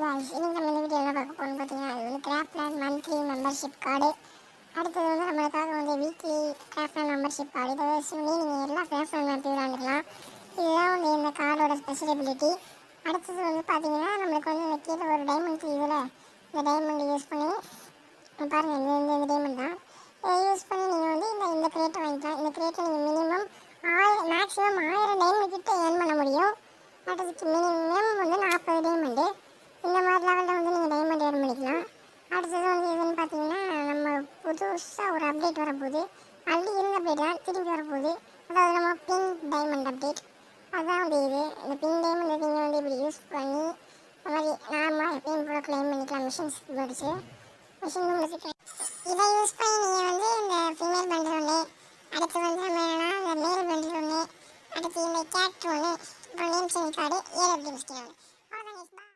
Guys இன்னைக்கு நம்ம இந்த வீடியோல பார்க்க போறோம் பாத்தீங்கன்னா இது வந்து கிராஃப்ட்லேண்ட் மந்த்லி மெம்பர்ஷிப் கார்டு. அடுத்தது வந்து நம்மளுக்காக வந்து வீக்லி கிராஃப்ட்லேண்ட் மெம்பர்ஷிப் கார்டு. இதை வச்சு நீங்கள் எல்லா கிராஃப்ட்லேண்ட் மேப் விளாண்டுக்கலாம். இதுதான் வந்து இந்த கார்டோட ஸ்பெஷலிபிலிட்டி. அடுத்தது வந்து பார்த்தீங்கன்னா நம்மளுக்கு வந்து இந்த கீழே ஒரு டைமண்ட் இதில் இந்த டைமண்ட் யூஸ் பண்ணி பாருங்கள் இந்த டைமண்ட் தான். இதை யூஸ் பண்ணி நீங்கள் வந்து இந்த கிரேட்டை வாங்கிக்கலாம். இந்த கிரேட்டை நீங்கள் மினிமம் மேக்ஸிமம் 1000 டைமண்ட் கிட்ட ஏர்ன் பண்ண முடியும். அடுத்ததுக்கு மினிமம் வந்து 40 டைமண்டு. இந்த மாதிரி லெவலில் வந்து நீங்கள் டைமண்ட் ஏர்ன் பண்ணிக்கலாம். அடுத்தது வந்து எதுன்னு பார்த்தீங்கன்னா நம்ம புதுசாக ஒரு அப்டேட் வரப்போகுது. ஆல்ரெடி இருந்த அப்டேட் தான் திரும்பி வரப்போகுது. அதாவது நம்ம பிங்க் டைமண்ட் அப்டேட். அதுதான் வந்து இந்த பிங்க் டைமண்ட் நீங்கள் வந்து இப்படி யூஸ் பண்ணி இந்த மாதிரி நார்மலாக எப்பயும் கூட கிளைம் பண்ணிக்கலாம். மிஷின்ஸ் படிச்சு மிஷின் முடிச்சுட்டு இதை யூஸ் பண்ணி நீங்கள் வந்து இந்த ஃபீமேல் பண்டில் ஒன்று, அடுத்து வந்து நம்ம என்னன்னா இந்த மேல் பண்டில் ஒன்று, அடுத்து இந்த கேட் ஒன்று, அப்புறம் நேம் சேஞ்ச் கார்டு 7 அப்படி மிஸ்டின் ஒன்று.